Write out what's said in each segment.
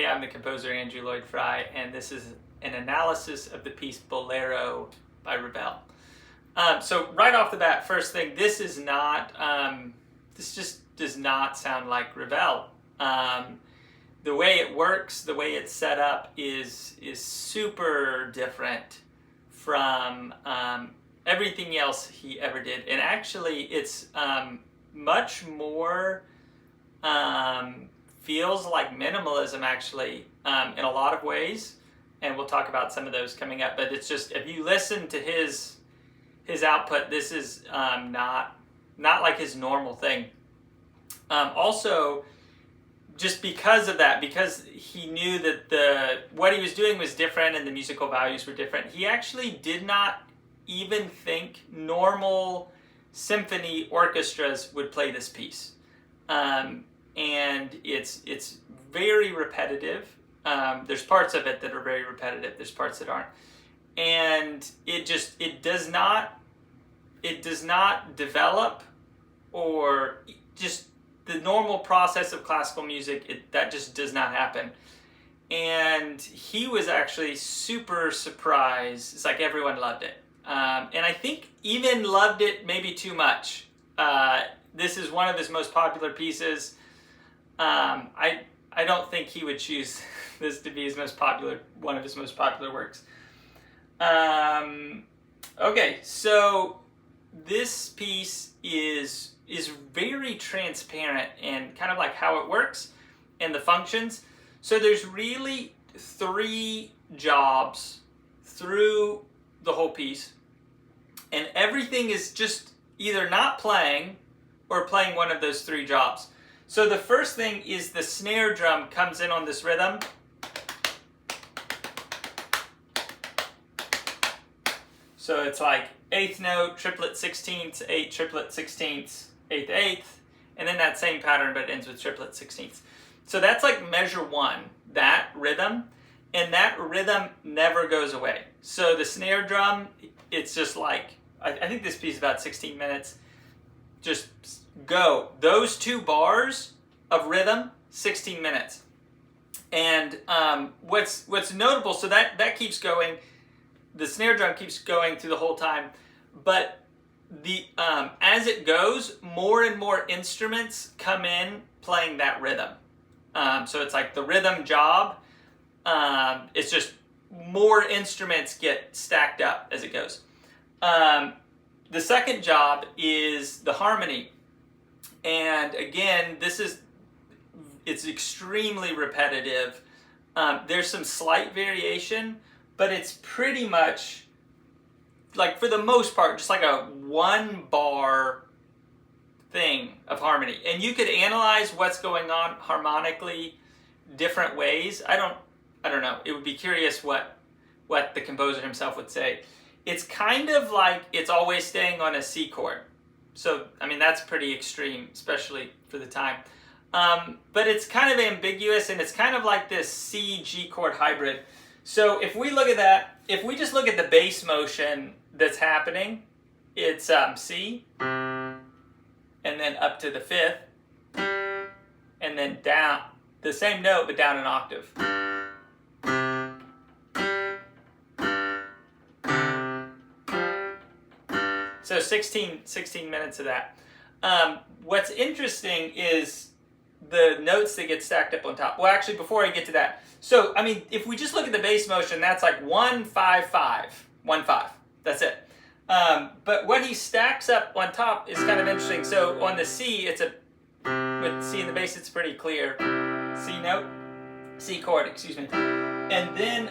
I'm the composer Andrew Lloyd Fry, and this is an analysis of the piece Bolero by Ravel. So right off the bat, first thing, this is not, this just does not sound like Ravel. The way it works, the way it's set up is super different from everything else he ever did. And actually, it's much more feels like minimalism, actually, in a lot of ways. And we'll talk about some of those coming up. But it's just, if you listen to his output, this is not like his normal thing. Also, just because of that, because he knew that what he was doing was different and the musical values were different, he actually did not even think normal symphony orchestras would play this piece. And it's very repetitive. There's parts of it that are very repetitive. There's parts that aren't. And it does not develop, or just the normal process of classical music, that just does not happen. And he was actually super surprised. It's like everyone loved it. And I think even loved it maybe too much. This is one of his most popular pieces. I don't think he would choose this to be one of his most popular works. Okay, so this piece is very transparent and kind of like how it works and the functions. So there's really 3 jobs through the whole piece, and everything is just either not playing or playing one of those 3 jobs. So the first thing is the snare drum comes in on this rhythm. So it's like 8th note, triplet 16ths, 8th, triplet 16ths, 8th, 8th, and then that same pattern, but it ends with triplet 16ths. So that's like measure 1, that rhythm, and that rhythm never goes away. So the snare drum, it's just like, I think this piece is about 16 minutes. Just go. Those 2 bars of rhythm, 16 minutes. And what's notable, so that keeps going. The snare drum keeps going through the whole time, but as it goes, more and more instruments come in playing that rhythm. So it's like the rhythm job. It's just more instruments get stacked up as it goes. The second job is the harmony, and again, it's extremely repetitive. There's some slight variation, but it's pretty much, like, for the most part, just like a 1-bar thing of harmony. And you could analyze what's going on harmonically different ways. I don't know. It would be curious what the composer himself would say. It's kind of like it's always staying on a C chord. So, I mean, that's pretty extreme, especially for the time. But it's kind of ambiguous, and it's kind of like this C-G chord hybrid. So if we look at that, if we just look at the bass motion that's happening, it's C, and then up to the 5th, and then down, the same note, but down an octave. So 16 minutes of that. What's interesting is the notes that get stacked up on top. Well, actually, before I get to that, so, I mean, if we just look at the bass motion, that's like 1, 5, 5, 1, 5. That's it. But what he stacks up on top is kind of interesting. So on the C, with C in the bass, it's pretty clear. C chord, excuse me. And then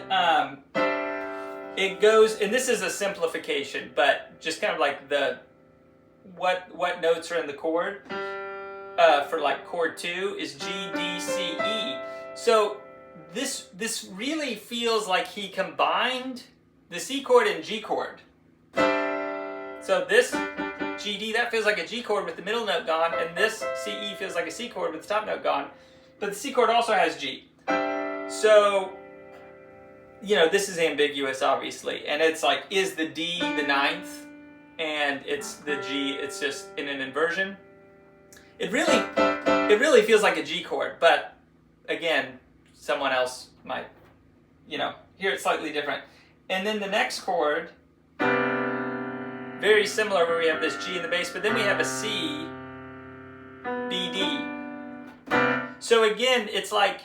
it goes, and this is a simplification, but just kind of like what notes are in the chord. For like chord 2 is G, D, C, E. So this really feels like he combined the C chord and G chord. So this G, D, that feels like a G chord with the middle note gone, and this C, E feels like a C chord with the top note gone. But the C chord also has G. So, this is ambiguous, obviously. And it's like, is the D the 9th? And it's the G, it's just in an inversion. It really feels like a G chord, but again, someone else might, hear it slightly different. And then the next chord, very similar, where we have this G in the bass, but then we have a C, B, D. So again, it's like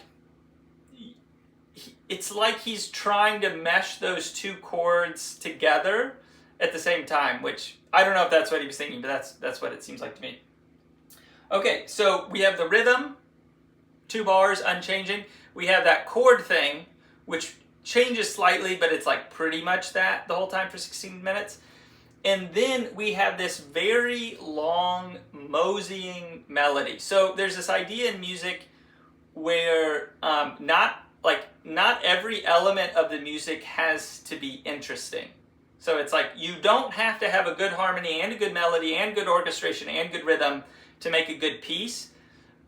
he's trying to mesh those two chords together at the same time, which I don't know if that's what he was thinking, but that's what it seems like to me. Okay, so we have the rhythm, 2 bars, unchanging. We have that chord thing, which changes slightly, but it's like pretty much that the whole time for 16 minutes. And then we have this very long moseying melody. So there's this idea in music where not every element of the music has to be interesting. So it's like you don't have to have a good harmony and a good melody and good orchestration and good rhythm to make a good piece,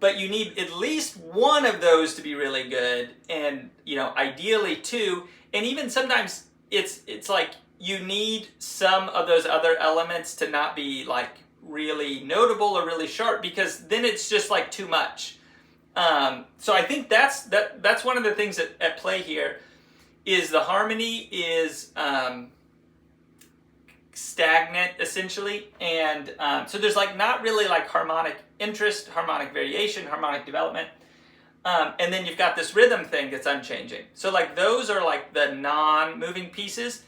but you need at least one of those to be really good, and ideally 2. And even sometimes it's like you need some of those other elements to not be like really notable or really sharp, because then it's just like too much. So I think that's one of the things at play here, is the harmony is stagnant essentially, and so there's like not really like harmonic interest, harmonic variation, harmonic development, and then you've got this rhythm thing that's unchanging. So like those are like the non-moving pieces,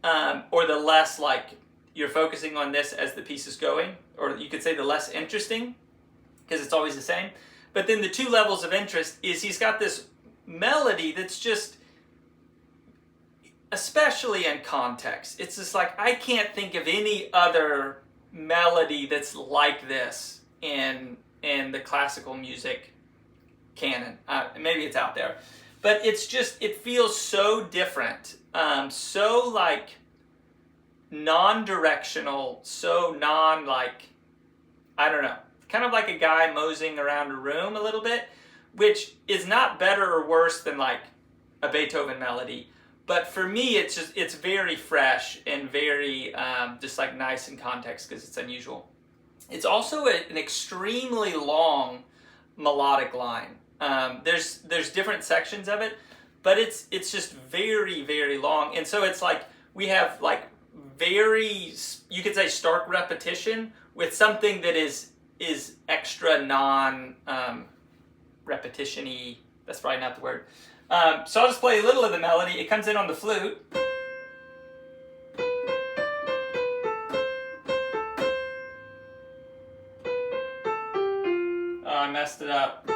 or the less like you're focusing on this as the piece is going, or you could say the less interesting, because it's always the same. But then the 2 levels of interest is he's got this melody that's just, especially in context, it's just like I can't think of any other melody that's like this in the classical music canon. Maybe it's out there, but it's just, it feels so different, so like non-directional, so I don't know, kind of like a guy moseying around a room a little bit, which is not better or worse than like a Beethoven melody. But for me, it's very fresh and very just like nice in context, because it's unusual. It's also an extremely long melodic line. There's different sections of it, but it's just very, very long. And so it's like we have like very, you could say, stark repetition with something that is extra non-repetition-y. That's probably not the word. So I'll just play a little of the melody. It comes in on the flute. Oh, I messed it up.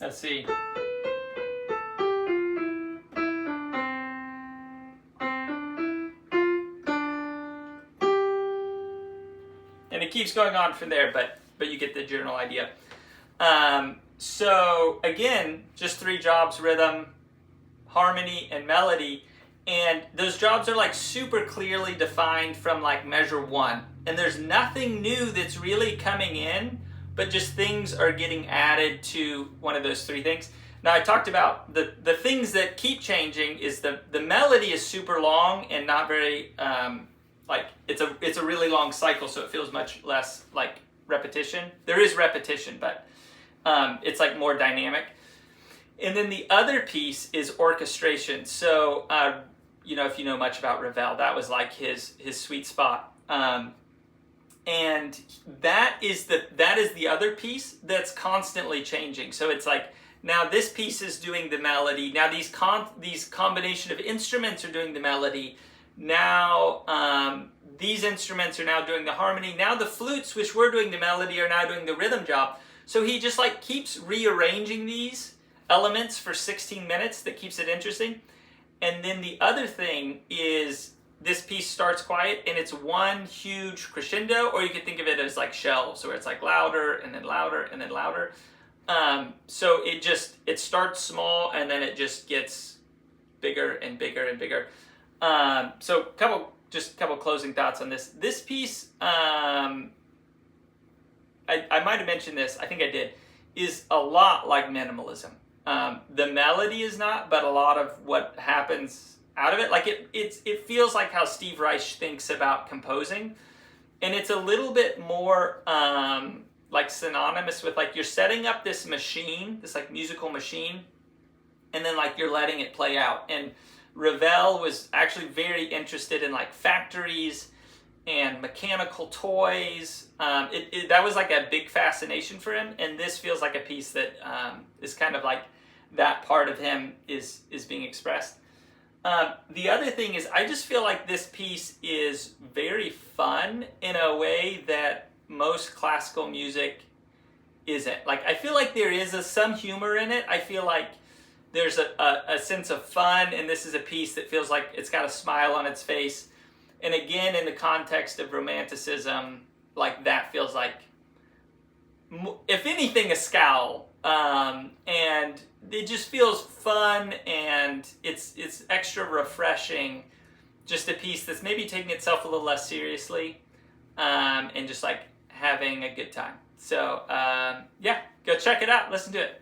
Let's see. And it keeps going on from there, but you get the general idea. So again, just 3 jobs: rhythm, harmony, and melody. And those jobs are like super clearly defined from like measure 1. And there's nothing new that's really coming in, but just things are getting added to one of those 3 things. Now I talked about the things that keep changing is the melody is super long and not very, like it's a really long cycle, so it feels much less like repetition. There is repetition, but it's like more dynamic. And then the other piece is orchestration. So, if you know much about Ravel, that was like his sweet spot. And that is the other piece that's constantly changing. So it's like, now this piece is doing the melody. Now these combination of instruments are doing the melody. Now these instruments are now doing the harmony. Now the flutes, which were doing the melody, are now doing the rhythm job. So he just like keeps rearranging these elements for 16 minutes. That keeps it interesting. And then the other thing is, this piece starts quiet and it's one huge crescendo, or you could think of it as like shelves, where it's like louder and then louder and then louder. So it starts small and then it just gets bigger and bigger and bigger. So couple closing thoughts on this. This piece, I might have mentioned this, I think I did, is a lot like minimalism. The melody is not, but a lot of what happens out of it, like it feels like how Steve Reich thinks about composing, and it's a little bit more like synonymous with like you're setting up this machine, this like musical machine, and then like you're letting it play out. And Ravel was actually very interested in like factories and mechanical toys. That was like a big fascination for him, and this feels like a piece that is kind of like that part of him is being expressed. The other thing is I just feel like this piece is very fun in a way that most classical music isn't. Like I feel like there is some humor in it. I feel like there's a sense of fun, and this is a piece that feels like it's got a smile on its face. And again, in the context of Romanticism, like that feels like, if anything, a scowl. And it just feels fun, and it's extra refreshing. Just a piece that's maybe taking itself a little less seriously, and just like having a good time. So yeah, go check it out. Listen to it.